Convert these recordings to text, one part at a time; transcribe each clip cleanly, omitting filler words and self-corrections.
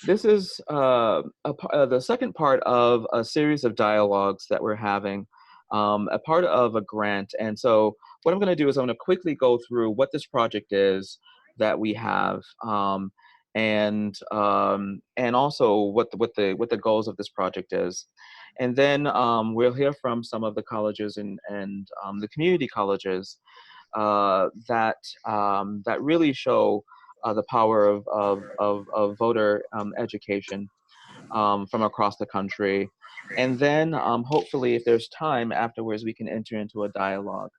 This is the second part of a series of dialogues that we're having, a part of a grant. And so what I'm going to do is I'm going to quickly go through what this project is that we have, and also what the goals of this project is. And then we'll hear from some of the colleges and the community colleges that really show the power of voter education from across the country. And then hopefully, if there's time afterwards, we can enter into a dialogue.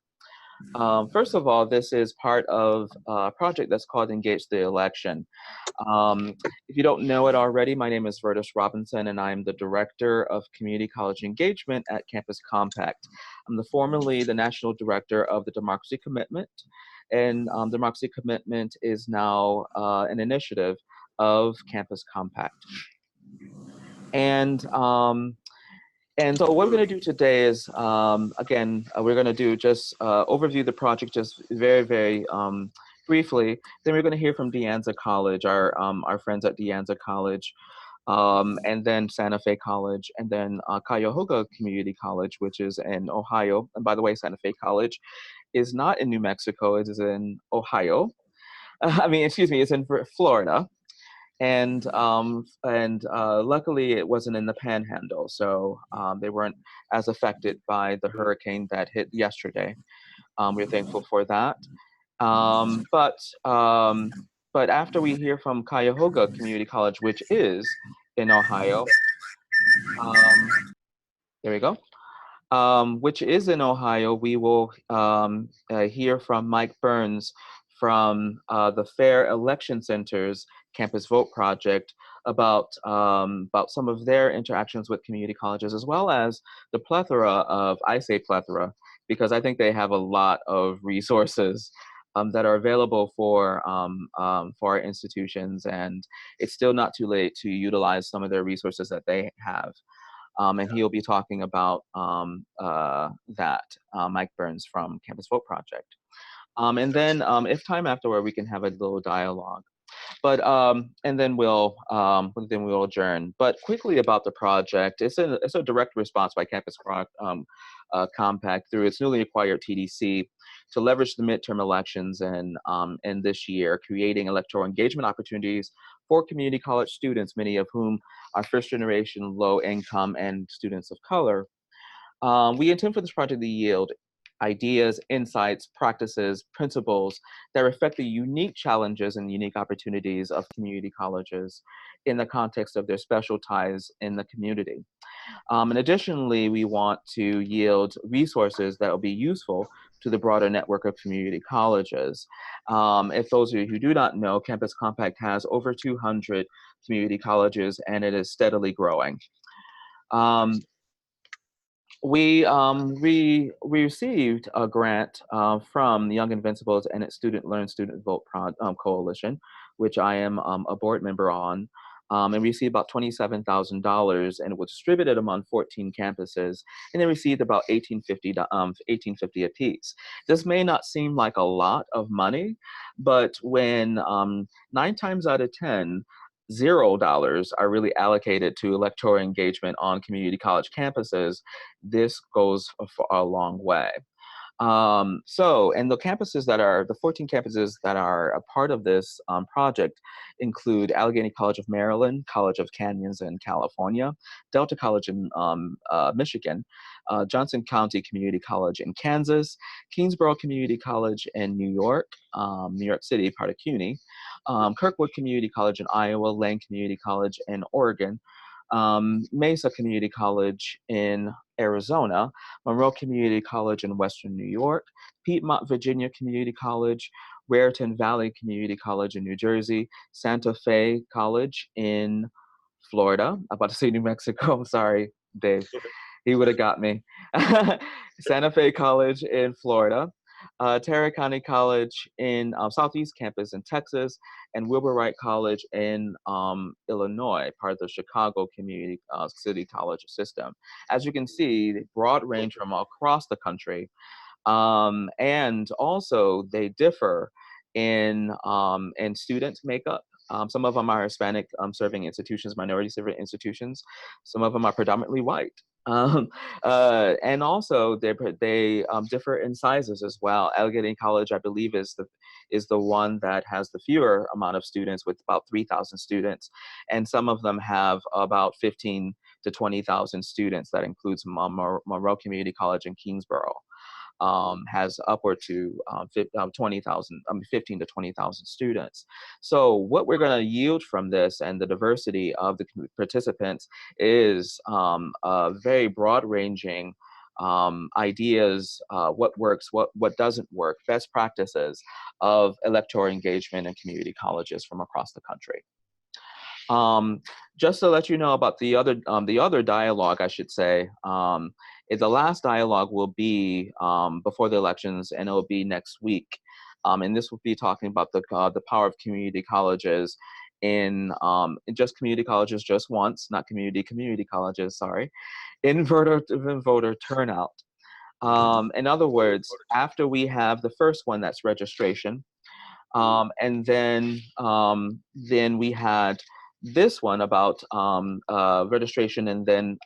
First of all, this is part of a project that's called Engage the Election. Um, if you don't know it already, my name is Verdis Robinson, and I'm the Director of Community College Engagement at Campus Compact. I'm formerly the National Director of the Democracy Commitment, and Democracy Commitment is now an initiative of Campus Compact. And so what we're going to do today is, again, we're going to do just overview the project just very, very briefly. Then we're going to hear from Anza College, our friends at Anza College, and then Santa Fe College, and then Cuyahoga Community College, which is in Ohio. And by the way, Santa Fe College is not in New Mexico, it is in Ohio. I mean, excuse me, it's in Florida. And luckily it wasn't in the Panhandle, so they weren't as affected by the hurricane that hit yesterday. We're thankful for that. Um, but um, but after we hear from Cuyahoga Community College, which is in Ohio, um, there we go. Which is in Ohio, we will hear from Mike Burns from the Fair Election Center's Campus Vote Project about some of their interactions with community colleges, as well as the plethora of, I say plethora, because I think they have a lot of resources that are available for our institutions, and it's still not too late to utilize some of their resources that they have. And he'll be talking about that, Mike Burns from Campus Vote Project. And then if time afterward, we can have a little dialogue. But and then we'll adjourn. But quickly about the project, it's a direct response by Compact through its newly acquired TDC to leverage the midterm elections and this year, creating electoral engagement opportunities for community college students, many of whom are first generation low income and students of color. We intend for this project to yield ideas, insights, practices, principles that reflect the unique challenges and unique opportunities of community colleges in the context of their special ties in the community. And additionally, we want to yield resources that will be useful to the broader network of community colleges. If those of you who do not know, Campus Compact has over 200 community colleges, and it is steadily growing. Um, we received a grant from the Young Invincibles and its Student Learn Student Vote Coalition, which I am a board member on, and received about $27,000, and it was distributed among 14 campuses, and they received about 1850 apiece. This may not seem like a lot of money, but when 9 times out of 10 $0 are really allocated to electoral engagement on community college campuses, this goes for a long way. And the 14 campuses that are a part of this project include Allegheny College of Maryland, College of Canyons in California, Delta College in Michigan, Johnson County Community College in Kansas, Kingsborough Community College in New York, New York City, part of CUNY, Kirkwood Community College in Iowa, Lane Community College in Oregon, Mesa Community College in Arizona, Monroe Community College in Western New York, Piedmont Virginia Community College, Raritan Valley Community College in New Jersey, Santa Fe College in Florida. I'm about to say New Mexico. Sorry, Dave. He would have got me. Santa Fe College in Florida, Tarrant County College in Southeast Campus in Texas, and Wilbur Wright College in Illinois, part of the Chicago Community City College system. As you can see, broad range from across the country. And also they differ in student makeup Some of them are Hispanic serving institutions, minority serving institutions. Some of them are predominantly white. Um, and also they differ in sizes as well. Allegheny College, I believe, is the one that has the fewer amount of students, with about 3,000 students, and some of them have about 15 to 20,000 students. That includes Monroe Community College in Kingsborough. Has upward to 20,000, 15 to 20,000 students. So what we're going to yield from this and the diversity of the participants is a very broad-ranging ideas, what works, what doesn't work, best practices of electoral engagement in community colleges from across the country. Just to let you know about the other dialogue, I should say, the last dialogue will be before the elections, and it will be next week. And this will be talking about the power of community colleges in just community colleges just once, not community colleges, sorry, in voter turnout. In other words, after we have the first one, that's registration, and then we had this one about registration and then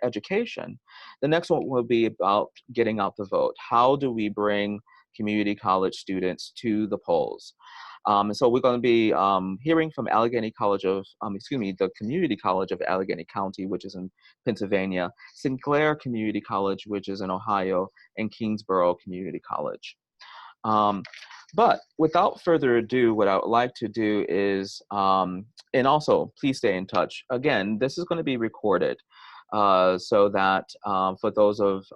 education. The next one will be about getting out the vote. How do we bring community college students to the polls? So we're going to be hearing from Allegheny College of, the Community College of Allegheny County, which is in Pennsylvania, Sinclair Community College, which is in Ohio, and Kingsborough Community College. But without further ado, what I would like to do is, and also please stay in touch. Again, this is going to be recorded so that for those of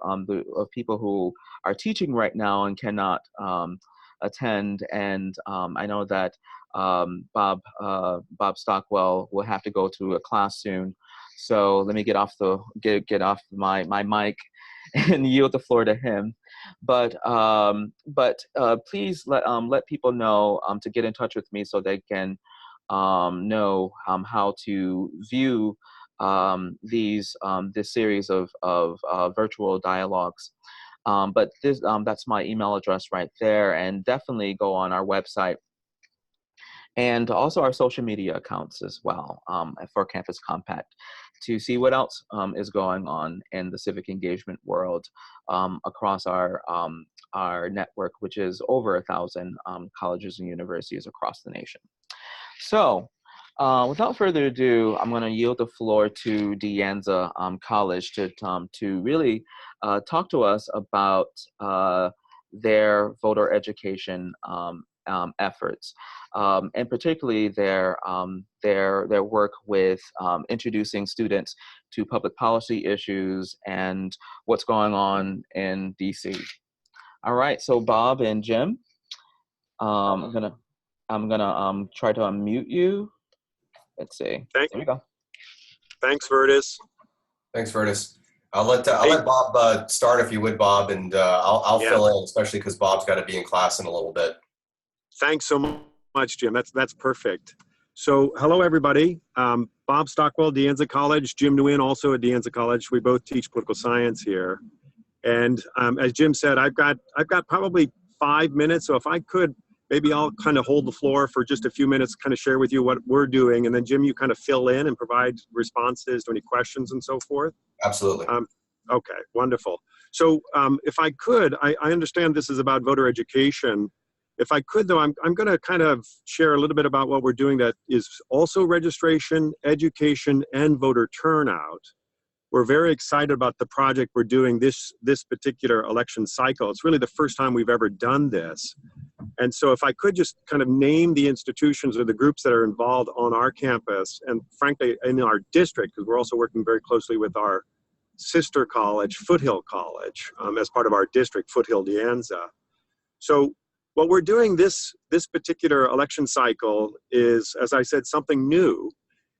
people who are teaching right now and cannot attend, and I know that Bob Stockwell will have to go to a class soon. So let me get off my mic and yield the floor to him. But please let people know to get in touch with me so they can know how to view this series of virtual dialogues. But that's my email address right there, and definitely go on our website and also our social media accounts as well for Campus Compact to see what else is going on in the civic engagement world across our network, which is over 1,000 colleges and universities across the nation. So without further ado, I'm going to yield the floor to the Anza College to really talk to us about their voter education efforts, and particularly their work with introducing students to public policy issues and what's going on in DC. All right, so Bob and Jim, I'm gonna try to unmute you. Let's see. There we go. Thanks, Verdis. Thanks, Verdis. I'll let Bob start if you would, Bob, and I'll fill in, especially because Bob's got to be in class in a little bit. Thanks so much, Jim. That's perfect. So, hello, everybody. Bob Stockwell, Anza College. Jim Nguyen, also at Anza College. We both teach political science here. And as Jim said, I've got probably 5 minutes. So if I could, maybe I'll kind of hold the floor for just a few minutes, kind of share with you what we're doing. And then Jim, you kind of fill in and provide responses to any questions and so forth. Absolutely. Okay, wonderful. So if I could, I understand this is about voter education. If I could, though, I'm going to kind of share a little bit about what we're doing that is also registration, education, and voter turnout. We're very excited about the project we're doing this particular election cycle. It's really the first time we've ever done this. And so if I could just kind of name the institutions or the groups that are involved on our campus, and frankly, in our district, because we're also working very closely with our sister college, Foothill College, as part of our district, Foothill de Anza. So what we're doing this particular election cycle is, as I said, something new.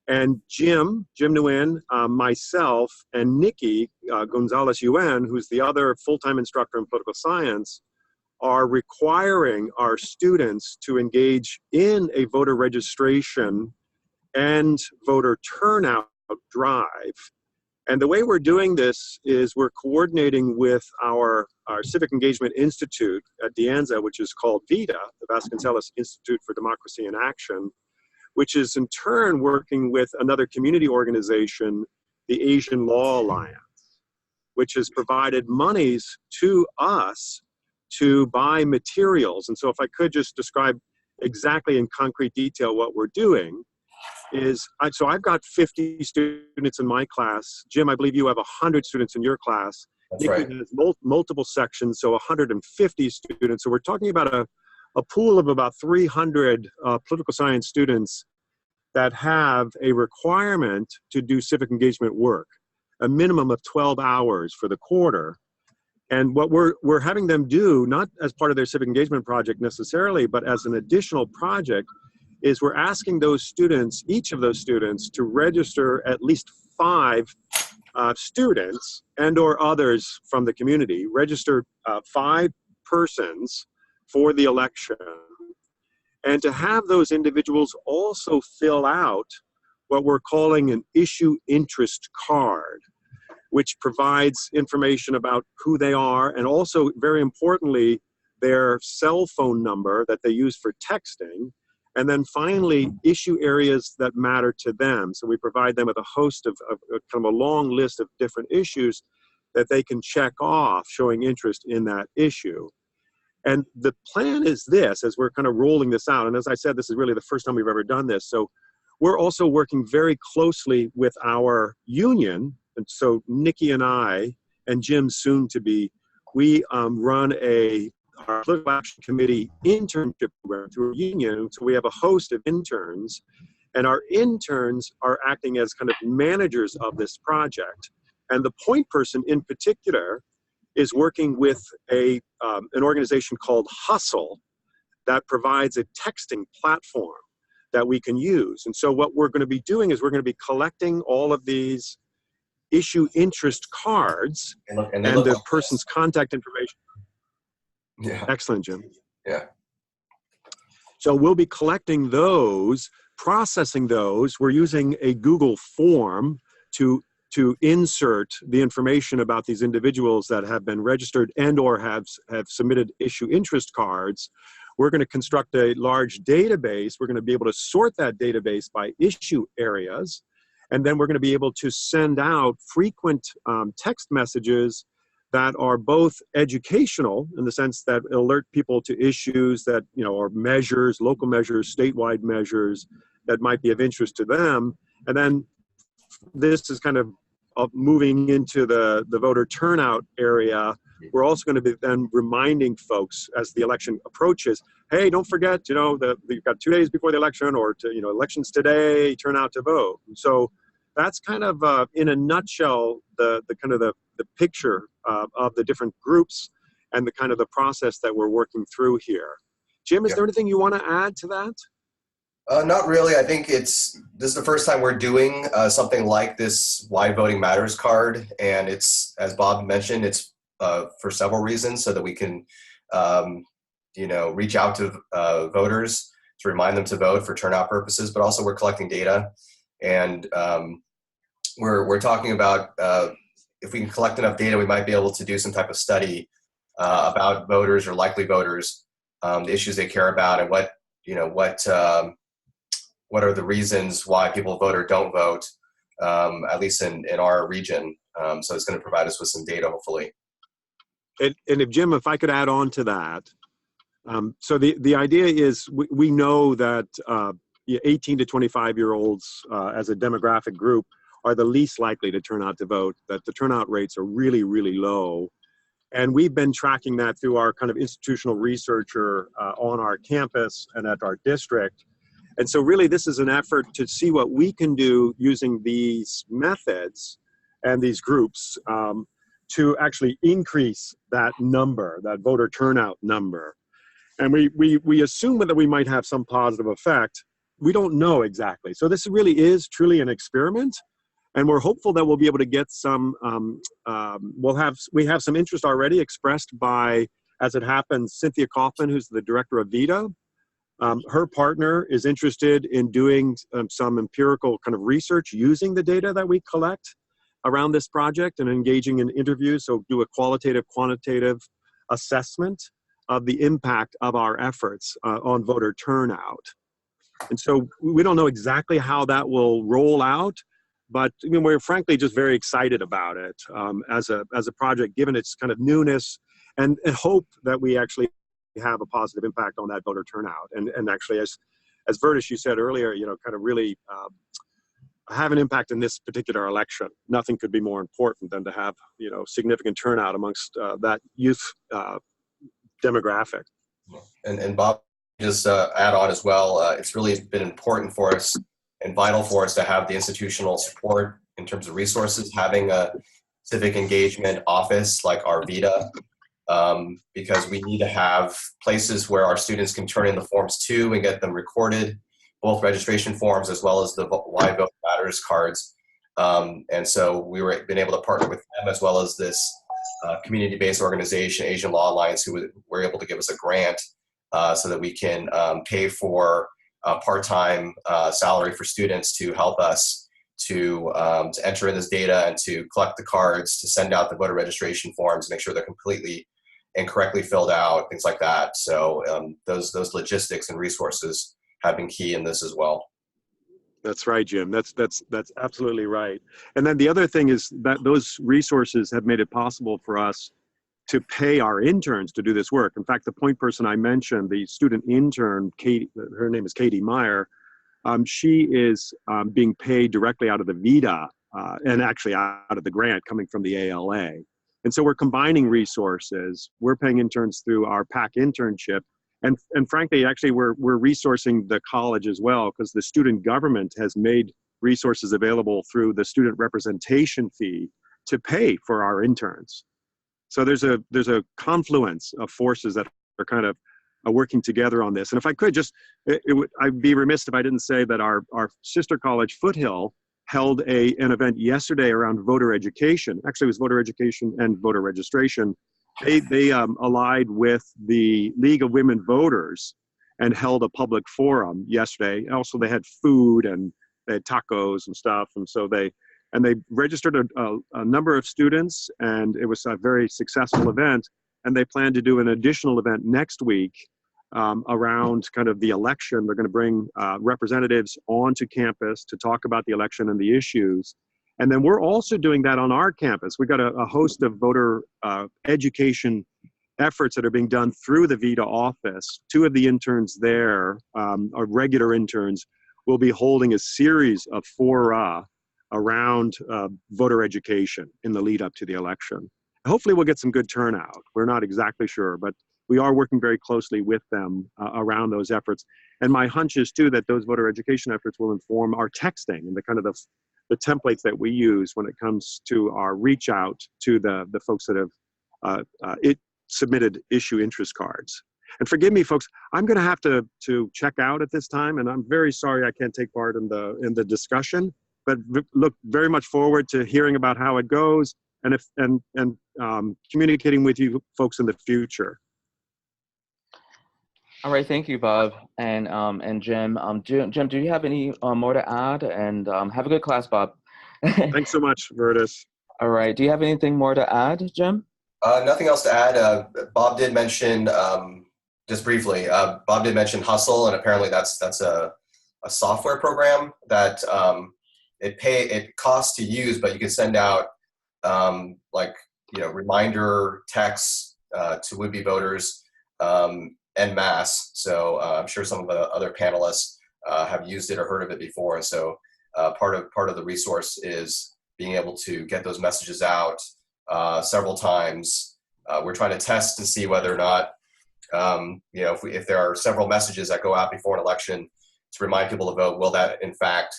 And Jim Nguyen, myself, and Nikki Gonzalez-Yuen, who's the other full-time instructor in political science, are requiring our students to engage in a voter registration and voter turnout drive. And the way we're doing this is we're coordinating with our Civic Engagement Institute at De Anza, which is called VIDA, the Vasconcelos Institute for Democracy in Action. which is in turn working with another community organization, the Asian Law Alliance, which has provided monies to us to buy materials. And so if I could just describe exactly in concrete detail what we're doing is, so I've got 50 students in my class. Jim, I believe you have 100 students in your class. That's Nikki right. has multiple sections, so 150 students. So we're talking about a pool of about 300 political science students that have a requirement to do civic engagement work, a minimum of 12 hours for the quarter. And what we're having them do, not as part of their civic engagement project necessarily, but as an additional project, is we're asking those students, each of those students, to register at least 5 students and or others from the community, register 5 persons for the election, and to have those individuals also fill out what we're calling an issue interest card, which provides information about who they are, and also, very importantly, their cell phone number that they use for texting, and then finally, issue areas that matter to them. So we provide them with a host of kind of a long list of different issues that they can check off, showing interest in that issue. And the plan is this, as we're kind of rolling this out, and as I said, this is really the first time we've ever done this, so we're also working very closely with our union. And so Nikki and I, and Jim soon to be, we run our political action committee internship program through a union. So we have a host of interns, and our interns are acting as kind of managers of this project. And the point person in particular is working with an organization called Hustle that provides a texting platform that we can use. And so what we're going to be doing is we're going to be collecting all of these issue interest cards and the like person's contact information. Yeah. Excellent, Jim. Yeah. So we'll be collecting those, processing those. We're using a Google form to insert the information about these individuals that have been registered and or have submitted issue interest cards. We're going to construct a large database. We're going to be able to sort that database by issue areas. And then we're going to be able to send out frequent text messages that are both educational in the sense that alert people to issues that, are measures, local measures, statewide measures that might be of interest to them. And then this is kind of moving into the voter turnout area. We're also going to be then reminding folks as the election approaches, hey, don't forget, that you've got 2 days before the election, or elections today, turn out to vote. So that's kind of, in a nutshell, the picture of the different groups and the kind of the process that we're working through here. Jim, is there anything you want to add to that? Not really. I think this is the first time we're doing something like this Why Voting Matters card. And it's, as Bob mentioned, it's for several reasons, so that we can, reach out to voters to remind them to vote for turnout purposes, but also we're collecting data. And we're talking about if we can collect enough data, we might be able to do some type of study about voters or likely voters, the issues they care about, and what are the reasons why people vote or don't vote, at least in our region. So it's going to provide us with some data, hopefully. And if Jim, if I could add on to that. So the idea is we know that 18 to 25-year-olds as a demographic group are the least likely to turn out to vote, that the turnout rates are really, really low. And we've been tracking that through our kind of institutional researcher on our campus and at our district. And so really this is an effort to see what we can do using these methods and these groups to actually increase that number, that voter turnout number. And we assume that we might have some positive effect. We don't know exactly. So this really is truly an experiment. And we're hopeful that we'll be able to get some, we have some interest already expressed by, as it happens, Cynthia Kaufman, who's the director of VITA. Her partner is interested in doing some empirical kind of research using the data that we collect around this project and engaging in interviews, so do a qualitative, quantitative assessment of the impact of our efforts on voter turnout. And so we don't know exactly how that will roll out, but I mean, we're frankly just very excited about it as a project, given its kind of newness, and hope that we actually have a positive impact on that voter turnout. And actually, as Verdis, you said earlier, you know, kind of really have an impact in this particular election. Nothing could be more important than to have, you know, significant turnout amongst that youth demographic. And Bob, just add on as well, it's really been important for us and vital for us to have the institutional support in terms of resources, having a civic engagement office like our VITA, because we need to have places where our students can turn in the forms to and get them recorded, both registration forms as well as the Why Vote Matters cards. And so we were been able to partner with them as well as this community-based organization, Asian Law Alliance, who were able to give us a grant so that we can pay for part-time salary for students to help us to enter in this data and to collect the cards, to send out the voter registration forms, make sure they're completely and correctly filled out, things like that. So those logistics and resources have been key in this as well. That's right, Jim. That's absolutely right. And then the other thing is that those resources have made it possible for us to pay our interns to do this work. In fact, the point person I mentioned, the student intern, Katie, her name is Katie Meyer, she is being paid directly out of the VITA and actually out of the grant coming from the ALA. And so we're combining resources. We're paying interns through our PAC internship. And frankly, actually, we're resourcing the college as well, because the student government has made resources available through the student representation fee to pay for our interns. So there's a confluence of forces that are kind of working together on this. And if I could just, I'd be remiss if I didn't say that our sister college, Foothill, held an event yesterday around voter education. Actually, it was voter education and voter registration. They allied with the League of Women Voters and held a public forum yesterday. Also, they had food and they had tacos and stuff. And so they registered a number of students, and it was a very successful event. And they plan to do an additional event next week around kind of the election. They're going to bring representatives onto campus to talk about the election and the issues. And then we're also doing that on our campus. We've got a host of voter education efforts that are being done through the VITA office. Two of the interns there, our regular interns, will be holding a series of fora around voter education in the lead up to the election. Hopefully we'll get some good turnout. We're not exactly sure, but we are working very closely with them around those efforts. And my hunch is too that those voter education efforts will inform our texting and the kind of the templates that we use when it comes to our reach out to the folks that have submitted issue interest cards. And forgive me, folks, I'm going to have to check out at this time, and I'm very sorry I can't take part in the discussion. But look very much forward to hearing about how it goes and communicating with you folks in the future. All right, thank you, Bob and Jim. Jim, do you have any more to add? And have a good class, Bob. Thanks so much, Verdis. All right, do you have anything more to add, Jim? Nothing else to add. Bob did mention, just briefly, Bob did mention Hustle, and apparently that's a software program that it costs to use, but you can send out reminder texts to would-be voters en masse. So I'm sure some of the other panelists have used it or heard of it before. And so part of the resource is being able to get those messages out several times. We're trying to test and see whether or not, if there are several messages that go out before an election to remind people to vote, will that in fact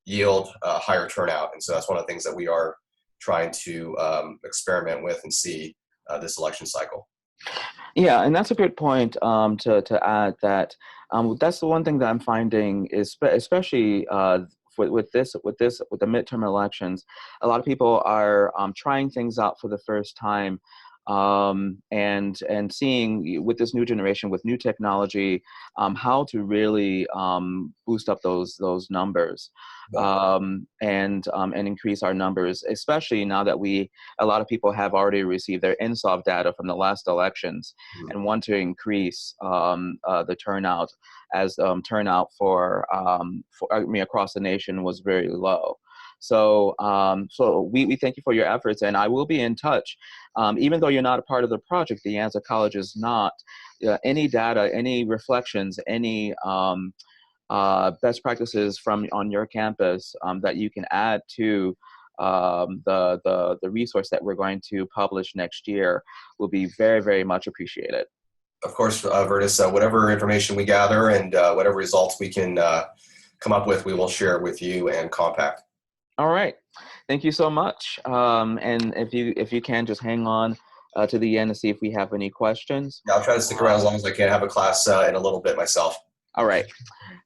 yield a higher turnout? And so that's one of the things that we are trying to experiment with and see this election cycle. Yeah, and that's a good point to add that that's the one thing that I'm finding is especially with the midterm elections, a lot of people are trying things out for the first time and seeing with this new generation with new technology how to really boost up those numbers and increase our numbers, especially now that a lot of people have already received their INSOV data from the last elections and want to increase the turnout, as turnout for I mean, across the nation was very low. So, we thank you for your efforts, and I will be in touch. Even though you're not a part of the project, the Anza College is not. Any data, any reflections, any best practices from on your campus that you can add to the resource that we're going to publish next year will be very, very much appreciated. Of course, Verdis, whatever information we gather and whatever results we can come up with, we will share with you and Compact. All right, thank you so much. And if you can, just hang on to the end to see if we have any questions. Yeah, I'll try to stick around as long as I can. Have a class in a little bit myself. All right.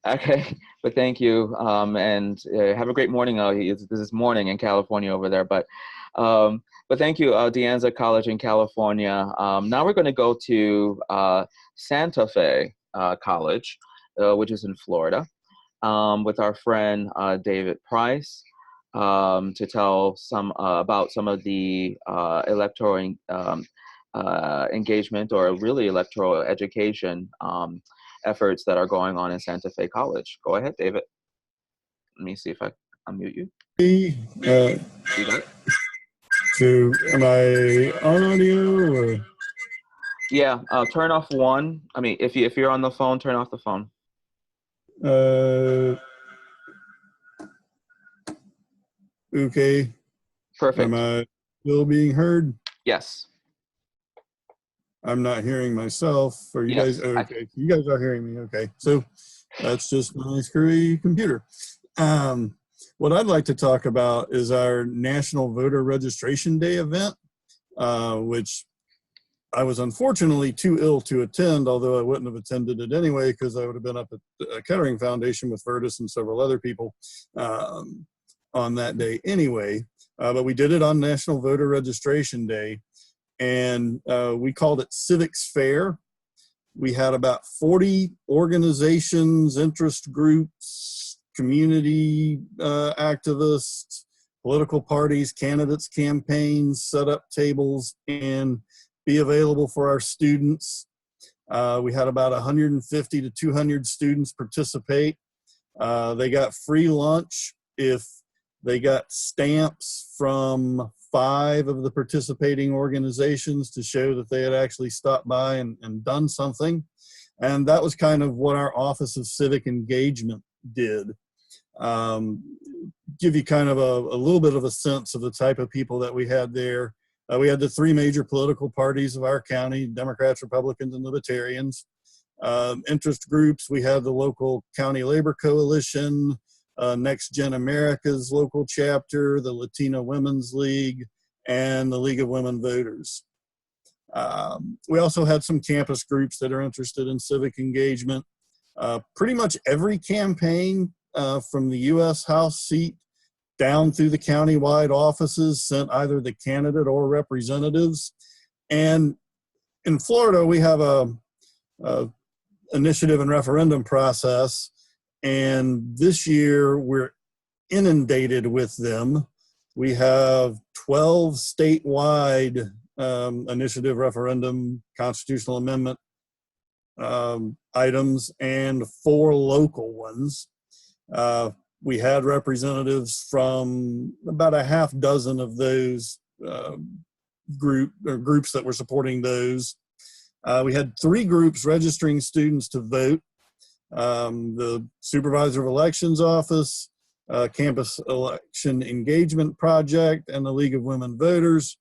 Okay, but thank you, and have a great morning. This is morning in California over there, but thank you, De Anza College in California. Now we're going to go to Santa Fe College, which is in Florida, with our friend David Price. To tell about some of the electoral engagement, or really electoral education efforts that are going on in Santa Fe College. Go ahead, David. Let me see if I unmute you. You got it? So am I on audio or? Yeah, turn off one. I mean, if you're on the phone, turn off the phone. Okay. Perfect. Am I still being heard? Yes. I'm not hearing myself. Are you guys okay? You guys are hearing me. Okay. So that's just my screwy computer. What I'd like to talk about is our National Voter Registration Day event, which I was unfortunately too ill to attend, although I wouldn't have attended it anyway because I would have been up at the Kettering Foundation with Verdis and several other people on that day anyway. But we did it on National Voter Registration Day, and we called it Civics Fair. We had about 40 organizations, interest groups, community activists, political parties, candidates, campaigns, set up tables, and be available for our students. We had about 150 to 200 students participate. They got free lunch if they got stamps from 5 of the participating organizations to show that they had actually stopped by and done something. And that was kind of what our Office of Civic Engagement did. Give you kind of a little bit of a sense of the type of people that we had there. We had the 3 major political parties of our county: Democrats, Republicans, and Libertarians. Interest groups, we had the local County Labor Coalition, Next Gen America's local chapter, the Latino Women's League, and the League of Women Voters. We also had some campus groups that are interested in civic engagement. Pretty much every campaign from the U.S. House seat down through the county-wide offices sent either the candidate or representatives. And in Florida, we have a initiative and referendum process. And this year, we're inundated with them. We have 12 statewide initiative, referendum, constitutional amendment items, and 4 local ones. We had representatives from about a half dozen of those groups that were supporting those. We had 3 groups registering students to vote. The Supervisor of Elections Office, Campus Election Engagement Project, and the League of Women Voters.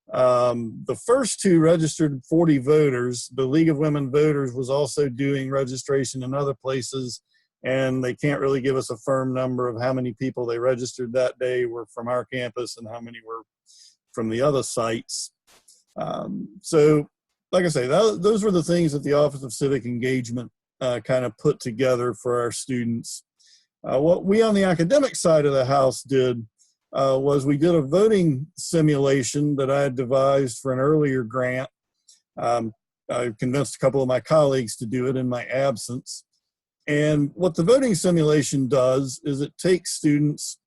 The first 2 registered 40 voters. The League of Women Voters was also doing registration in other places, and they can't really give us a firm number of how many people they registered that day were from our campus and how many were from the other sites. So, like I say, those were the things that the Office of Civic Engagement kind of put together for our students. What we on the academic side of the house did was we did a voting simulation that I had devised for an earlier grant. I convinced a couple of my colleagues to do it in my absence. And what the voting simulation does is it takes students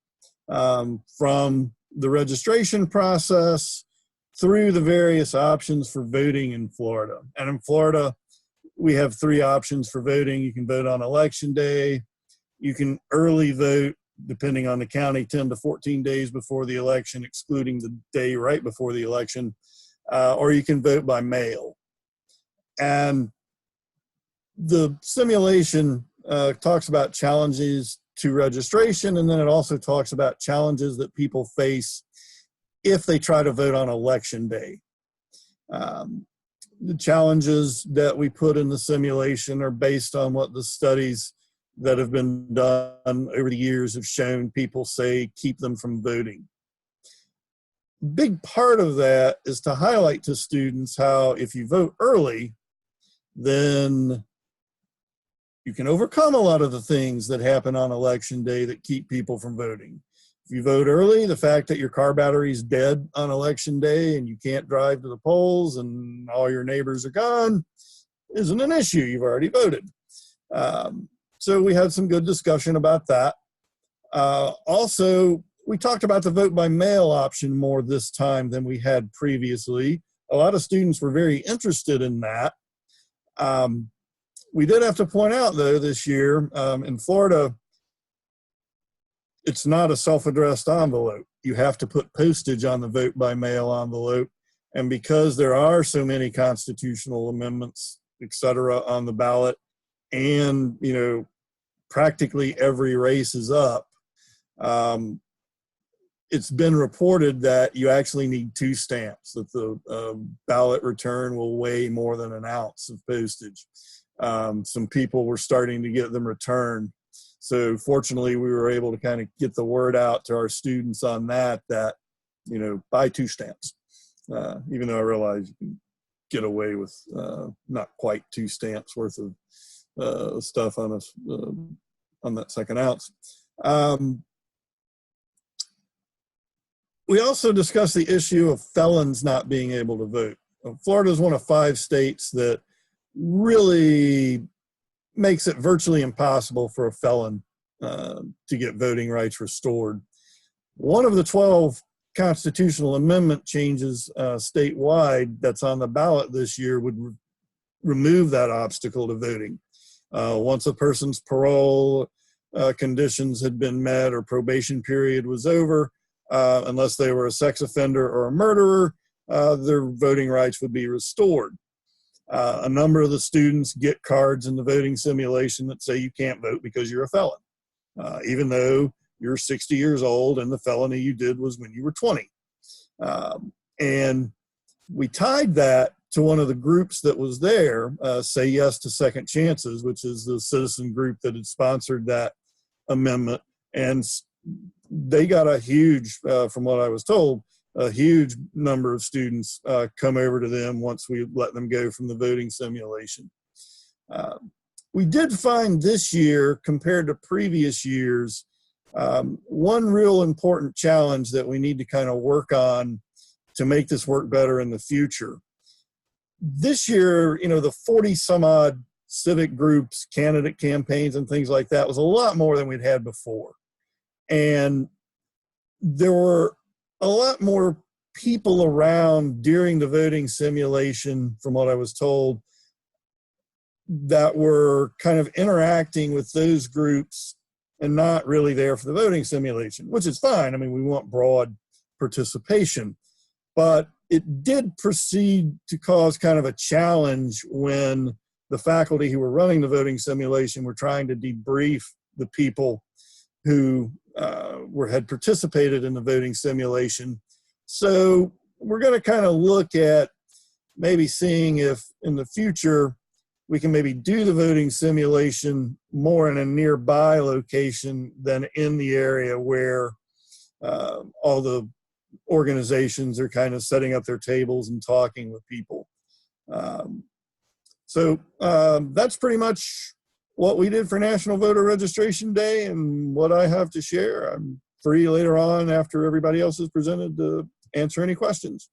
from the registration process through the various options for voting in Florida. And in Florida, we have 3 options for voting. You can vote on election day. You can early vote, depending on the county, 10 to 14 days before the election, excluding the day right before the election, or you can vote by mail. And the simulation talks about challenges to registration, and then it also talks about challenges that people face if they try to vote on election day. The challenges that we put in the simulation are based on what the studies that have been done over the years have shown people say keep them from voting. Big part of that is to highlight to students how if you vote early, then you can overcome a lot of the things that happen on election day that keep people from voting. If you vote early, the fact that your car battery is dead on election day and you can't drive to the polls and all your neighbors are gone isn't an issue. You've already voted. So we had some good discussion about that. Also, we talked about the vote by mail option more this time than we had previously. A lot of students were very interested in that. We did have to point out, though, this year in Florida, it's not a self-addressed envelope. You have to put postage on the vote by mail envelope. And because there are so many constitutional amendments, et cetera, on the ballot, and, you know, practically every race is up, it's been reported that you actually need 2 stamps, that the ballot return will weigh more than an ounce of postage. Some people were starting to get them returned. So fortunately, we were able to kind of get the word out to our students on that, you know, buy 2 stamps. Even though I realize you can get away with not quite 2 stamps worth of stuff on that second ounce. We also discussed the issue of felons not being able to vote. Florida is one of 5 states that really makes it virtually impossible for a felon to get voting rights restored. One of the 12 constitutional amendment changes statewide that's on the ballot this year would remove that obstacle to voting. Once a person's parole conditions had been met or probation period was over, unless they were a sex offender or a murderer, their voting rights would be restored. A number of the students get cards in the voting simulation that say you can't vote because you're a felon, even though you're 60 years old and the felony you did was when you were 20. And we tied that to one of the groups that was there, Say Yes to Second Chances, which is the citizen group that had sponsored that amendment. And they got a huge, from what I was told, a huge number of students come over to them once we let them go from the voting simulation. We did find this year, compared to previous years, one real important challenge that we need to kind of work on to make this work better in the future. This year, you know, the 40 some odd civic groups, candidate campaigns, and things like that was a lot more than we'd had before. And there were a lot more people around during the voting simulation, from what I was told, that were kind of interacting with those groups and not really there for the voting simulation, which is fine. I mean, we want broad participation, but it did proceed to cause kind of a challenge when the faculty who were running the voting simulation were trying to debrief the people who had participated in the voting simulation. So we're going to kind of look at maybe seeing if in the future we can maybe do the voting simulation more in a nearby location than in the area where all the organizations are kind of setting up their tables and talking with people. So that's pretty much what we did for National Voter Registration Day and what I have to share. I'm free later on after everybody else has presented to answer any questions.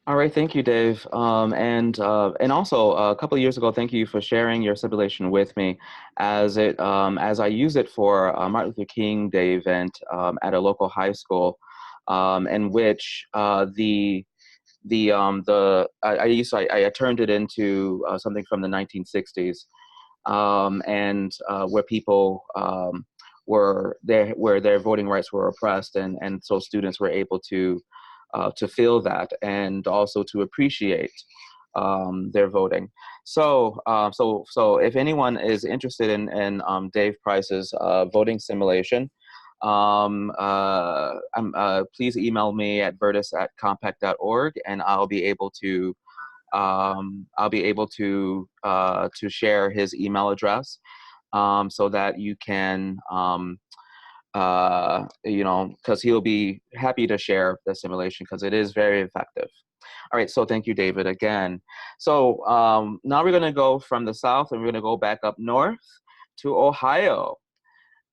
All right, thank you, Dave. And also a couple of years ago, thank you for sharing your simulation with me, as I use it for Martin Luther King Day event at a local high school, in which I turned it into something from the 1960s, and where people were there, where their voting rights were oppressed, and so students were able to feel that and also to appreciate their voting. So if anyone is interested in Dave Price's voting simulation, please email me at verdis@compact.org, and I'll be able to share his email address, so that you can because he'll be happy to share the simulation, because it is very effective. All right, so thank you, David, again. So now we're going to go from the south, and we're going to go back up north to Ohio.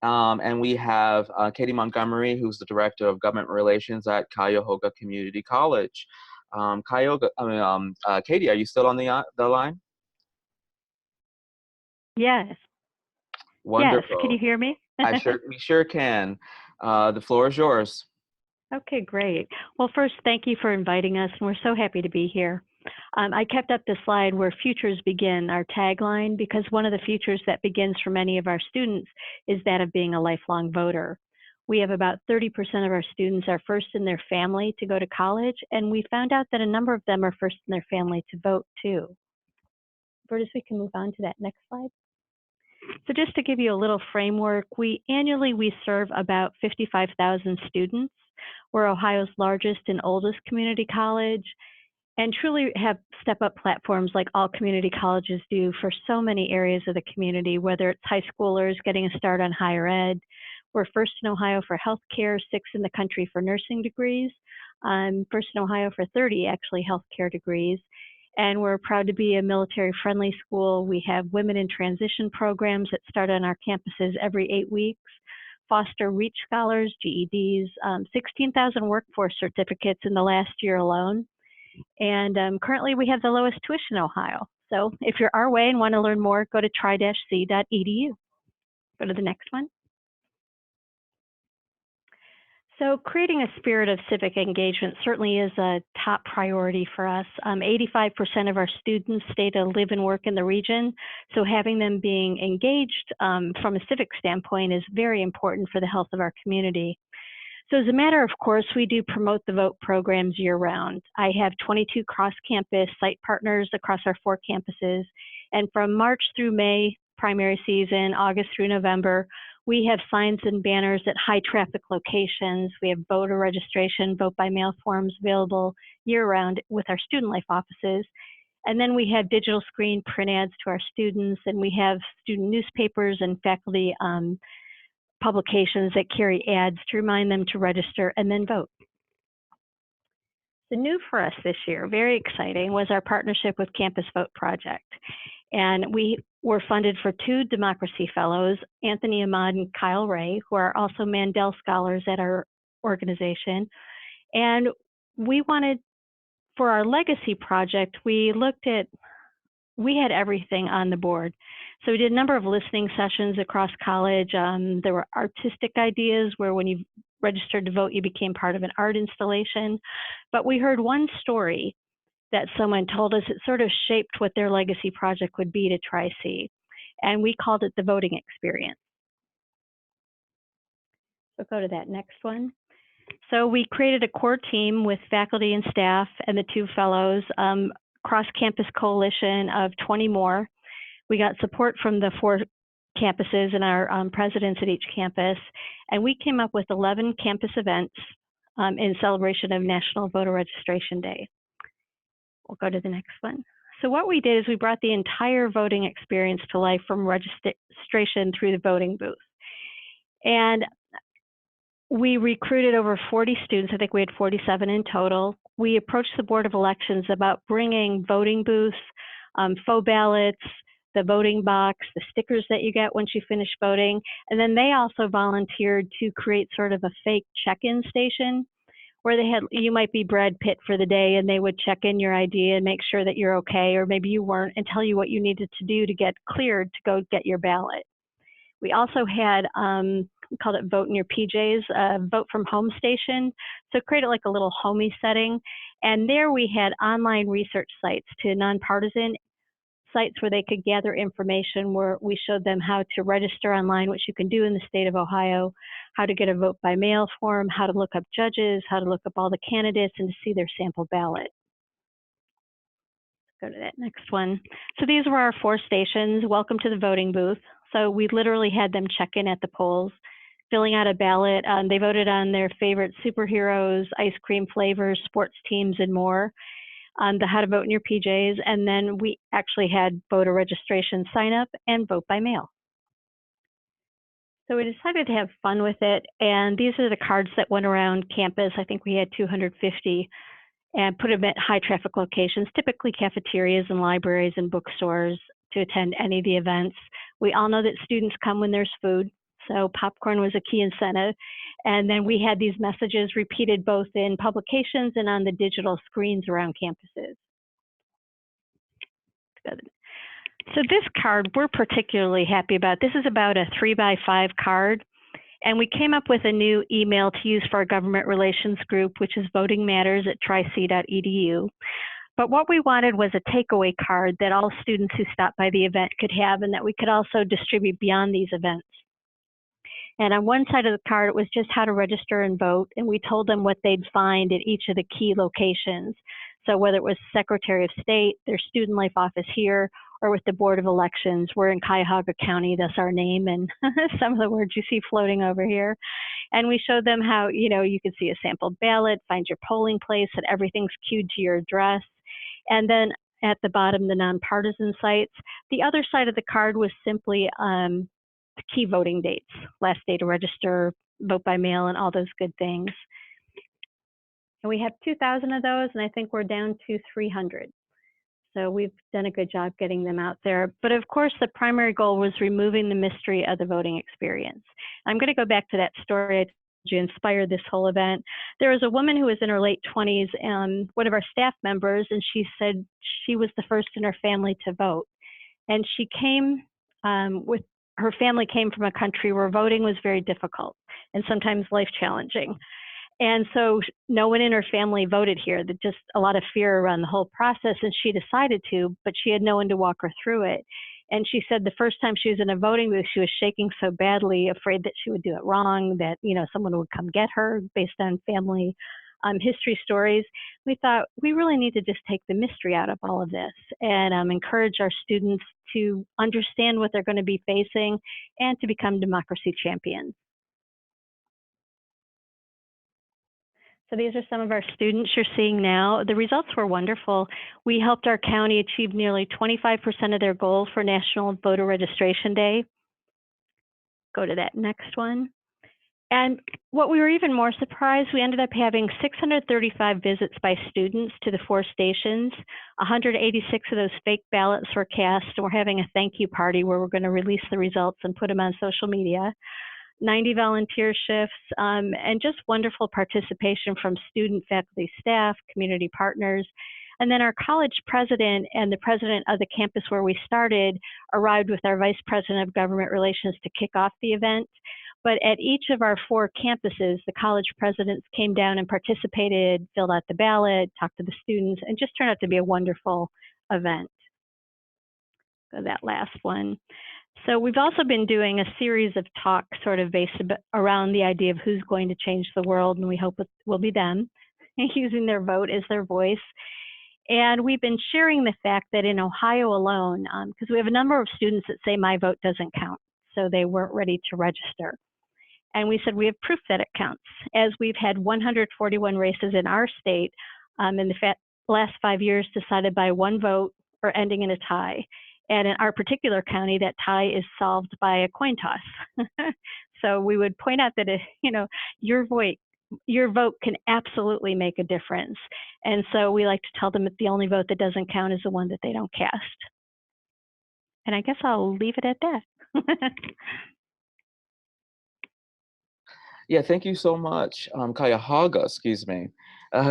And we have Katie Montgomery, who's the Director of Government Relations at Cuyahoga Community College. Katie, are you still on the line? Yes. Wonderful. Yes, can you hear me? We sure can. The floor is yours. Okay, great. Well, first, thank you for inviting us, and we're so happy to be here. I kept up the slide where futures begin, our tagline, because one of the futures that begins for many of our students is that of being a lifelong voter. We have about 30% of our students are first in their family to go to college, and we found out that a number of them are first in their family to vote too. Verdis, we can move on to that next slide. So just to give you a little framework, annually we serve about 55,000 students. We're Ohio's largest and oldest community college, and truly have step-up platforms like all community colleges do for so many areas of the community, whether it's high schoolers getting a start on higher ed. We're first in Ohio for healthcare, 6th in the country for nursing degrees, first in Ohio for 30 actually healthcare degrees. And we're proud to be a military-friendly school. We have women in transition programs that start on our campuses every 8 weeks, foster REACH scholars, GEDs, 16,000 workforce certificates in the last year alone. And currently we have the lowest tuition in Ohio. So if you're our way and want to learn more, go to tri-c.edu. Go to the next one. So creating a spirit of civic engagement certainly is a top priority for us. 85% of our students stay to live and work in the region, so having them being engaged from a civic standpoint is very important for the health of our community. So as a matter of course, we do promote the vote programs year-round. I have 22 cross-campus site partners across our 4 campuses, and from March through May, primary season, August through November, we have signs and banners at high traffic locations. We have voter registration, vote by mail forms available year-round with our student life offices. And then we have digital screen print ads to our students, and we have student newspapers and faculty publications that carry ads to remind them to register and then vote. The new for us this year, very exciting, was our partnership with Campus Vote Project. And we were funded for 2 Democracy Fellows, Anthony Ahmad and Kyle Ray, who are also Mandel Scholars at our organization. And we wanted, for our Legacy Project, we had everything on the board. So we did a number of listening sessions across college. There were artistic ideas where when you registered to vote, you became part of an art installation. But we heard one story that someone told us. It sort of shaped what their legacy project would be to Tri-C. And we called it the voting experience. So go to that next one. So we created a core team with faculty and staff and the 2 fellows, cross-campus coalition of 20 more. We got support from the 4 campuses and our presidents at each campus. And we came up with 11 campus events in celebration of National Voter Registration Day. We'll go to the next one. So what we did is we brought the entire voting experience to life, from registration through the voting booth. And we recruited over 40 students. I think we had 47 in total. We approached the Board of Elections about bringing voting booths, faux ballots, the voting box, the stickers that you get once you finish voting. And then they also volunteered to create sort of a fake check-in station where you might be Brad Pitt for the day, and they would check in your ID and make sure that you're okay, or maybe you weren't, and tell you what you needed to do to get cleared to go get your ballot. We also had, we called it Vote in Your PJs, Vote from Home Station. So created like a little homey setting. And there we had online research sites to nonpartisan sites where they could gather information, where we showed them how to register online, which you can do in the state of Ohio, how to get a vote by mail form, how to look up judges, how to look up all the candidates, and to see their sample ballot. Go to that next one. So these were our 4 stations. Welcome to the voting booth. So we literally had them check in at the polls, filling out a ballot. They voted on their favorite superheroes, ice cream flavors, sports teams, and more. The how to vote in your PJs, and then we actually had voter registration sign up and vote by mail. So we decided to have fun with it, and these are the cards that went around campus. I think we had 250, and put them at high traffic locations, typically cafeterias and libraries and bookstores, to attend any of the events. We all know that students come when there's food, so popcorn was a key incentive. And then we had these messages repeated both in publications and on the digital screens around campuses. So this card we're particularly happy about. This is about a 3x5 card. And we came up with a new email to use for our government relations group, which is votingmatters@tric.edu. But what we wanted was a takeaway card that all students who stopped by the event could have, and that we could also distribute beyond these events. And on one side of the card, it was just how to register and vote. And we told them what they'd find at each of the key locations. So whether it was Secretary of State, their student life office here, or with the Board of Elections, we're in Cuyahoga County, that's our name, and some of the words you see floating over here. And we showed them how, you could see a sample ballot, find your polling place, and everything's queued to your address. And then at the bottom, the nonpartisan sites. The other side of the card was simply key voting dates, last day to register, vote by mail, and all those good things. And we have 2,000 of those, and I think we're down to 300. So we've done a good job getting them out there. But of course, the primary goal was removing the mystery of the voting experience. I'm going to go back to that story I told you inspired this whole event. There was a woman who was in her late 20s, one of our staff members, and she said she was the first in her family to vote. And she came her family came from a country where voting was very difficult and sometimes life challenging. And so no one in her family voted here. There's just a lot of fear around the whole process, and she decided to, but she had no one to walk her through it. And she said the first time she was in a voting booth, she was shaking so badly, afraid that she would do it wrong, that someone would come get her based on family history stories. We thought we really need to just take the mystery out of all of this and encourage our students to understand what they're going to be facing and to become democracy champions. So these are some of our students you're seeing now. The results were wonderful. We helped our county achieve nearly 25% of their goal for National Voter Registration Day. Go to that next one. And what we were even more surprised, we ended up having 635 visits by students to the 4 stations. 186 of those fake ballots were cast, and we're having a thank you party where we're going to release the results and put them on social media. 90 volunteer shifts, and just wonderful participation from student, faculty, staff, community partners. And then our college president and the president of the campus where we started arrived with our vice president of government relations to kick off the event. But at each of our 4 campuses, the college presidents came down and participated, filled out the ballot, talked to the students, and just turned out to be a wonderful event. So that last one. So we've also been doing a series of talks sort of based around the idea of who's going to change the world, and we hope it will be them, using their vote as their voice. And we've been sharing the fact that in Ohio alone, because we have a number of students that say my vote doesn't count, so they weren't ready to register. And we said we have proof that it counts, as we've had 141 races in our state in the last 5 years decided by one vote or ending in a tie. And in our particular county, that tie is solved by a coin toss. So we would point out that your vote can absolutely make a difference. And so we like to tell them that the only vote that doesn't count is the one that they don't cast. And I guess I'll leave it at that. Yeah, thank you so much, Cuyahoga, excuse me,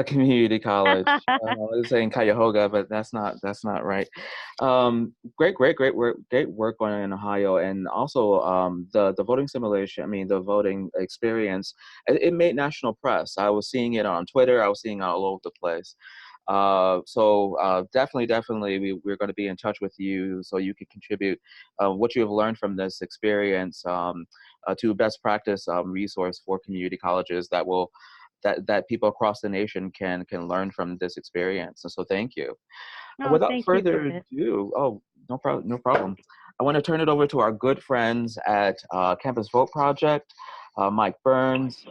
Community College. I was saying Cuyahoga, but that's not right. Great work going on in Ohio, and also the voting simulation. I mean, the voting experience. It made national press. I was seeing it on Twitter. I was seeing it all over the place. Definitely, we're going to be in touch with you so you can contribute what you have learned from this experience to best practice resource for community colleges that people across the nation can learn from this experience. And so thank you. Oh, Without thank you, further David. ado, oh, no problem. I want to turn it over to our good friends at Campus Vote Project, Mike Burns,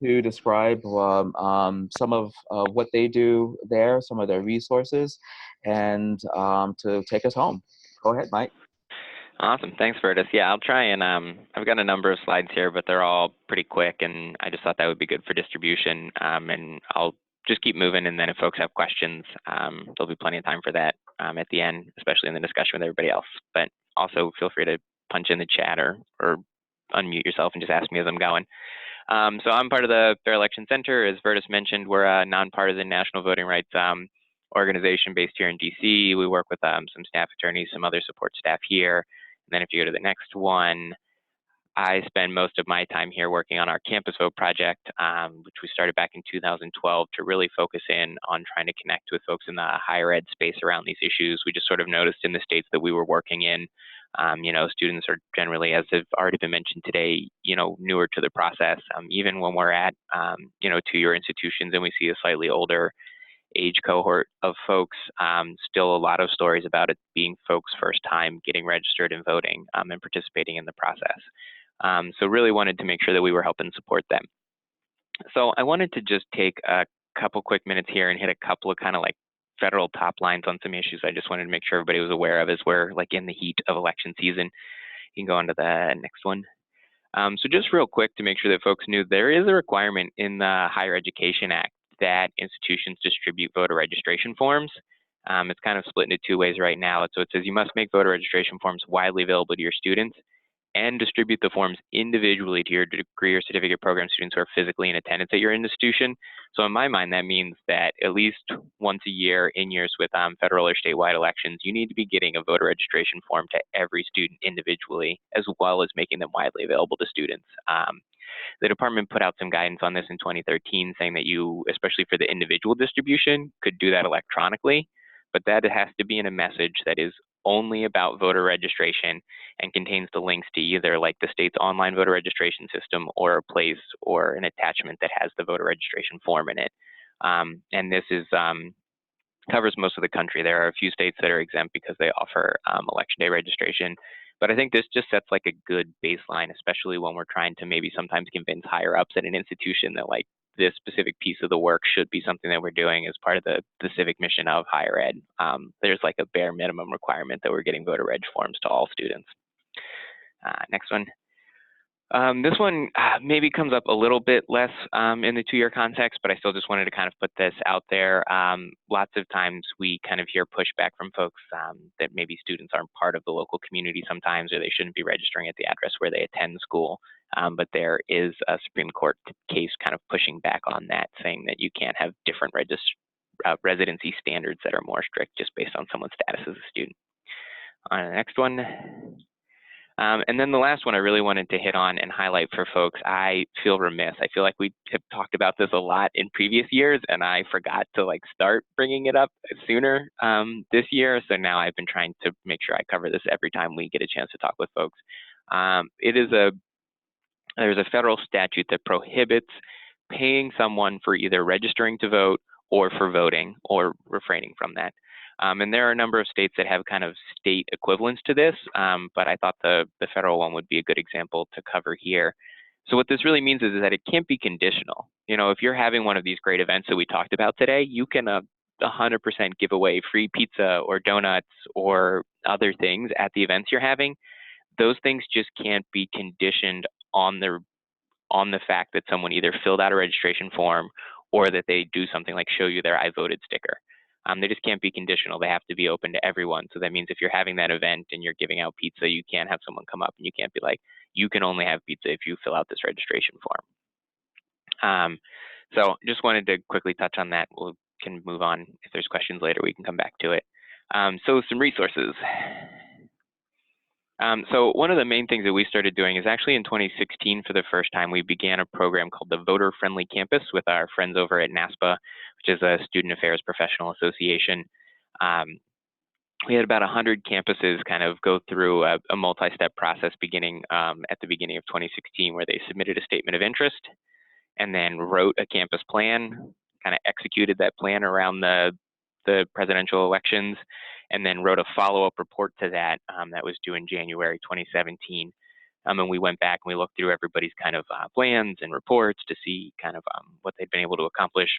to describe some of what they do there, some of their resources, and to take us home. Go ahead, Mike. Awesome. Thanks, Verdis. Yeah, I'll try and I've got a number of slides here, but they're all pretty quick, and I just thought that would be good for distribution. And I'll just keep moving, and then if folks have questions, there'll be plenty of time for that at the end, especially in the discussion with everybody else. But also feel free to punch in the chat or unmute yourself and just ask me as I'm going. So I'm part of the Fair Election Center. As Verdis mentioned, we're a nonpartisan national voting rights organization based here in DC. We work with some staff attorneys, some other support staff here. And then if you go to the next one, I spend most of my time here working on our Campus Vote project, which we started back in 2012 to really focus in on trying to connect with folks in the higher ed space around these issues. We just sort of noticed in the states that we were working in, students are generally, as have already been mentioned today, newer to the process. Even when we're at, two-year institutions and we see a slightly older age cohort of folks, still a lot of stories about it being folks' first time getting registered and voting and participating in the process. So really wanted to make sure that we were helping support them. So I wanted to just take a couple quick minutes here and hit a couple of kind of like federal top lines on some issues I just wanted to make sure everybody was aware of as we're like in the heat of election season. You can go on to the next one. So just real quick to make sure that folks knew, there is a requirement in the Higher Education Act that institutions distribute voter registration forms. It's kind of split into two ways right now. So it says you must make voter registration forms widely available to your students and distribute the forms individually to your degree or certificate program students who are physically in attendance at your institution. So in my mind, that means that at least once a year in years with federal or statewide elections, you need to be getting a voter registration form to every student individually, as well as making them widely available to students. The department put out some guidance on this in 2013, saying that you, especially for the individual distribution, could do that electronically, but that it has to be in a message that is only about voter registration and contains the links to either like the state's online voter registration system or a place or an attachment that has the voter registration form in it. And this is covers most of the country. There are a few states that are exempt because they offer election day registration. But I think this just sets like a good baseline, especially when we're trying to maybe sometimes convince higher ups at an institution that like this specific piece of the work should be something that we're doing as part of the civic mission of higher ed. There's like a bare minimum requirement that we're getting voter reg forms to all students. Next one. This one maybe comes up a little bit less in the two-year context, but I still just wanted to kind of put this out there. Lots of times we kind of hear pushback from folks that maybe students aren't part of the local community sometimes, or they shouldn't be registering at the address where they attend school. But there is a Supreme Court case kind of pushing back on that, saying that you can't have different residency standards that are more strict just based on someone's status as a student. On to the next one. And then the last one I really wanted to hit on and highlight for folks, I feel remiss. I feel like we have talked about this a lot in previous years, and I forgot to like start bringing it up sooner this year. So now I've been trying to make sure I cover this every time we get a chance to talk with folks. There's a federal statute that prohibits paying someone for either registering to vote or for voting or refraining from that. And there are a number of states that have kind of state equivalents to this, but I thought the federal one would be a good example to cover here. So what this really means is that it can't be conditional. You know, if you're having one of these great events that we talked about today, you can 100% give away free pizza or donuts or other things at the events you're having. Those things just can't be conditioned on the fact that someone either filled out a registration form or that they do something like show you their I voted sticker. They just can't be conditional. They have to be open to everyone. So that means if you're having that event and you're giving out pizza, you can't have someone come up and you can't be like, you can only have pizza if you fill out this registration form. So just wanted to quickly touch on that. We can move on. If there's questions later, we can come back to it. So some resources. So one of the main things that we started doing is actually in 2016, for the first time, we began a program called the Voter Friendly Campus with our friends over at NASPA, which is a Student Affairs Professional Association. We had about 100 campuses kind of go through a multi-step process beginning at the beginning of 2016, where they submitted a statement of interest and then wrote a campus plan, kind of executed that plan around the presidential elections, and then wrote a follow-up report to that that was due in January 2017. And we went back and we looked through everybody's kind of plans and reports to see kind of what they'd been able to accomplish,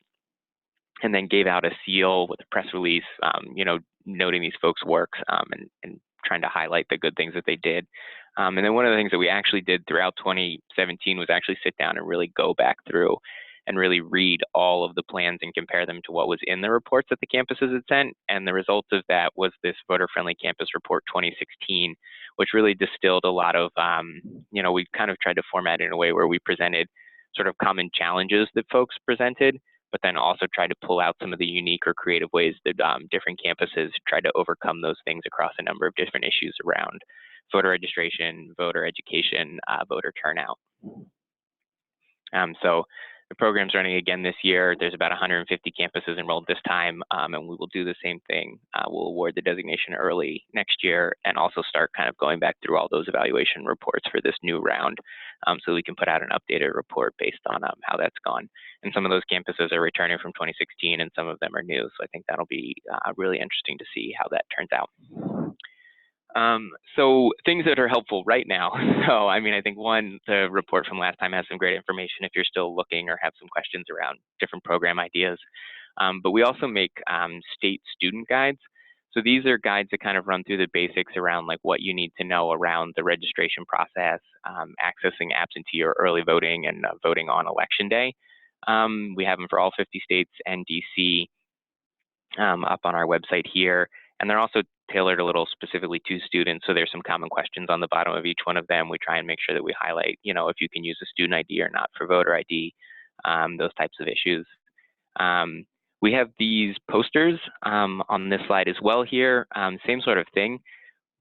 and then gave out a seal with a press release, you know, noting these folks' works and trying to highlight the good things that they did. And then one of the things that we actually did throughout 2017 was actually sit down and really go back through and really read all of the plans and compare them to what was in the reports that the campuses had sent. And the result of that was this Voter Friendly Campus Report 2016, which really distilled a lot of, you know, we kind of tried to format it in a way where we presented sort of common challenges that folks presented, but then also tried to pull out some of the unique or creative ways that different campuses tried to overcome those things across a number of different issues around voter registration, voter education, voter turnout. So the program's running again this year. There's about 150 campuses enrolled this time, and we will do the same thing. We'll award the designation early next year and also start kind of going back through all those evaluation reports for this new round, so we can put out an updated report based on how that's gone. And some of those campuses are returning from 2016 and some of them are new. So I think that'll be really interesting to see how that turns out. So things that are helpful right now. So, I mean, I think one, the report from last time has some great information if you're still looking or have some questions around different program ideas. But we also make state student guides. So these are guides that kind of run through the basics around like what you need to know around the registration process, accessing absentee or early voting, and voting on election day. We have them for all 50 states and DC up on our website here. And they're also tailored a little specifically to students. So there's some common questions on the bottom of each one of them. We try and make sure that we highlight, you know, if you can use a student ID or not for voter ID, those types of issues. We have these posters on this slide as well here, same sort of thing.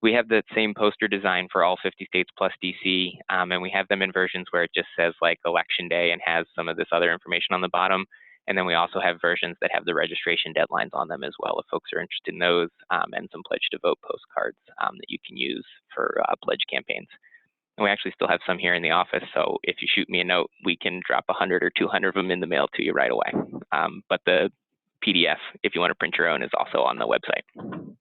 We have the same poster design for all 50 states plus DC, and we have them in versions where it just says like election day and has some of this other information on the bottom. And then we also have versions that have the registration deadlines on them as well, if folks are interested in those, and some pledge to vote postcards that you can use for pledge campaigns. And we actually still have some here in the office, so if you shoot me a note, we can drop 100 or 200 of them in the mail to you right away. But the PDF, if you want to print your own, is also on the website. I'm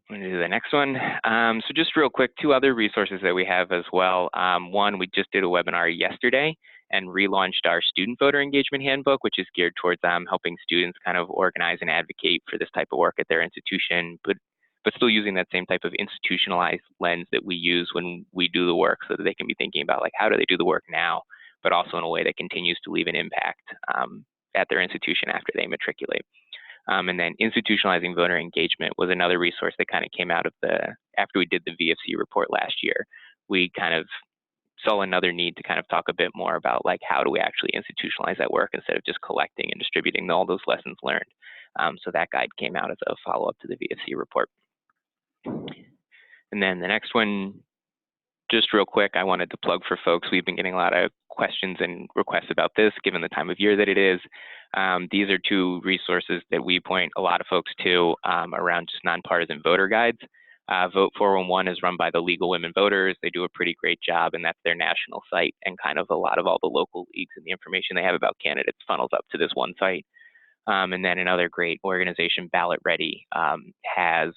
going to do the next one. So just real quick, two other resources that we have as well. One, we just did a webinar yesterday and relaunched our student voter engagement handbook, which is geared towards helping students kind of organize and advocate for this type of work at their institution, but still using that same type of institutionalized lens that we use when we do the work, so that they can be thinking about like, how do they do the work now, but also in a way that continues to leave an impact at their institution after they matriculate. And then institutionalizing voter engagement was another resource that kind of came out of after we did the VFC report last year. We kind of saw another need to kind of talk a bit more about like, how do we actually institutionalize that work instead of just collecting and distributing all those lessons learned. So that guide came out as a follow-up to the VFC report. And then the next one, just real quick, I wanted to plug for folks. We've been getting a lot of questions and requests about this, given the time of year that it is. These are two resources that we point a lot of folks to around just nonpartisan voter guides. Vote 411 is run by the Legal Women Voters. They do a pretty great job, and that's their national site, and kind of a lot of all the local leagues and the information they have about candidates funnels up to this one site. And then another great organization, Ballot Ready, has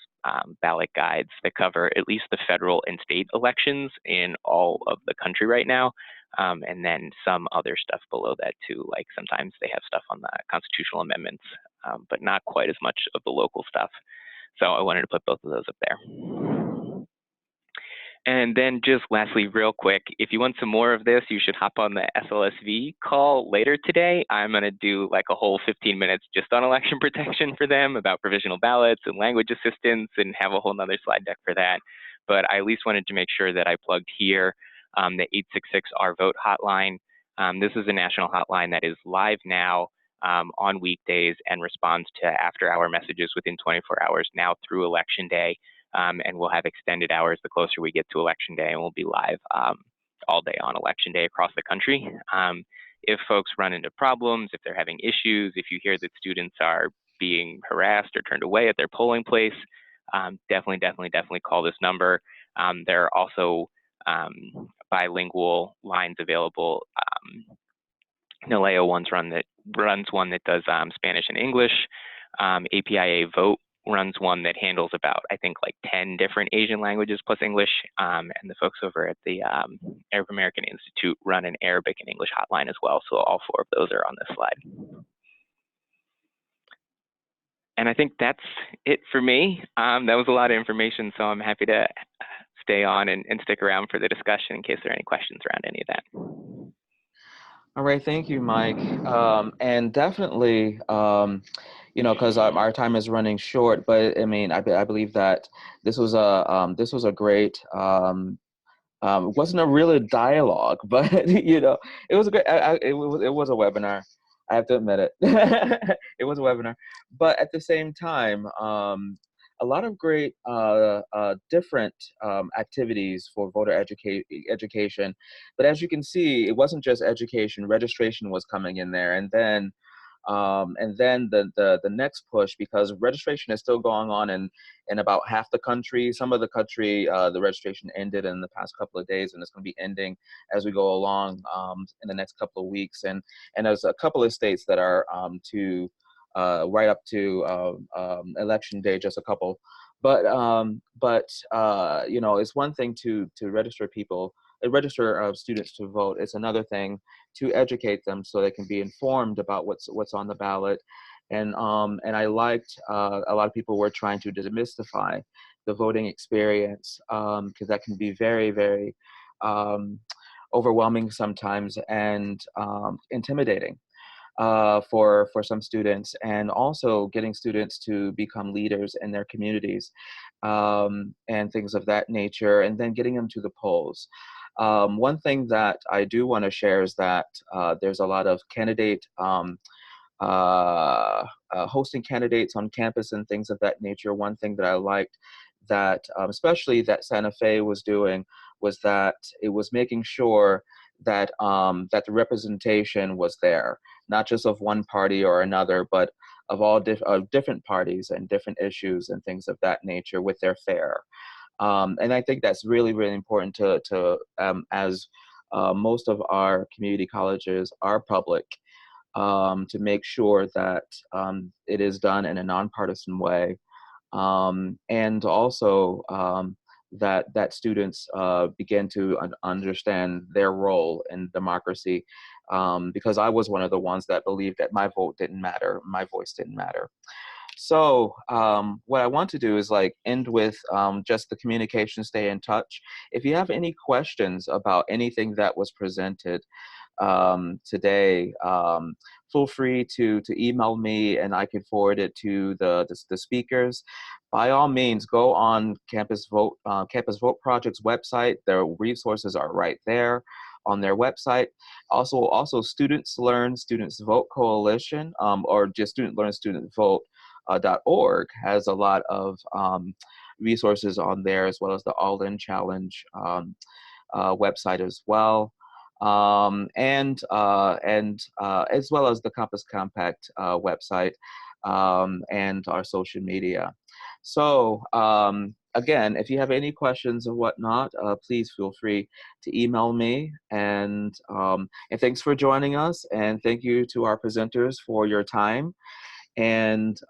ballot guides that cover at least the federal and state elections in all of the country right now. And then some other stuff below that too, like sometimes they have stuff on the constitutional amendments, but not quite as much of the local stuff. So I wanted to put both of those up there. And then just lastly, real quick, if you want some more of this, you should hop on the SLSV call later today. I'm going to do like a whole 15 minutes just on election protection for them about provisional ballots and language assistance and have a whole nother slide deck for that. But I at least wanted to make sure that I plugged here the 866-R-VOTE hotline. This is a national hotline that is live now on weekdays and responds to after-hour messages within 24 hours now through Election Day. And we'll have extended hours the closer we get to Election Day, and we'll be live all day on Election Day across the country. If folks run into problems, if they're having issues, if you hear that students are being harassed or turned away at their polling place, definitely call this number. There are also bilingual lines available. NALEO runs one that does Spanish and English. APIA Vote runs one that handles about, I think, like 10 different Asian languages plus English. And the folks over at the Arab American Institute run an Arabic and English hotline as well. So all 4 of those are on this slide. And I think that's it for me. That was a lot of information, so I'm happy to stay on and stick around for the discussion in case there are any questions around any of that. All right, thank you, Mike. And definitely, you know, because our time is running short, but I mean, I believe that this was a great. It wasn't a really dialogue, but you know, it was a great. It was a webinar. I have to admit it. It was a webinar, but at the same time, a lot of great different activities for voter education. But as you can see, it wasn't just education. Registration was coming in there, and then the next push, because registration is still going on in about half the country. Some of the country, the registration ended in the past couple of days, and it's going to be ending as we go along in the next couple of weeks. And there's a couple of states that are right up to election day, just a couple. But you know, it's one thing to register people, register students to vote. It's another thing to educate them so they can be informed about what's on the ballot. And I liked a lot of people were trying to demystify the voting experience, because that can be very, very overwhelming sometimes and intimidating for some students, and also getting students to become leaders in their communities and things of that nature, and then getting them to the polls. One thing that I do want to share is that there's a lot of hosting candidates on campus and things of that nature. One thing that I liked that especially that Santa Fe was doing was that it was making sure that that the representation was there, not just of one party or another, but of all different parties and different issues and things of that nature with their fare. And I think that's really, really important to as most of our community colleges are public, to make sure that it is done in a nonpartisan way, and also that students begin to understand their role in democracy, because I was one of the ones that believed that my vote didn't matter, my voice didn't matter. So what I want to do is like end with just the communication, stay in touch. If you have any questions about anything that was presented today, feel free to email me and I can forward it to the speakers. By all means, go on Campus Vote Project's website. Their resources are right there on their website. Also Students Learn, Students Vote Coalition, or just Student Learn, Student Vote .org has a lot of resources on there, as well as the OLDE Challenge website as well, and as well as the Campus Compact website and our social media. So again, if you have any questions or whatnot, please feel free to email me. And thanks for joining us, and thank you to our presenters for your time. And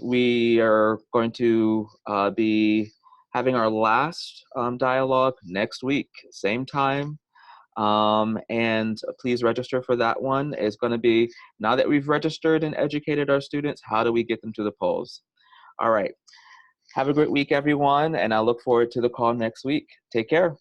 we are going to be having our last dialogue next week, same time. And please register for that one. It's going to be, now that we've registered and educated our students, how do we get them to the polls? All right. Have a great week, everyone, and I look forward to the call next week. Take care.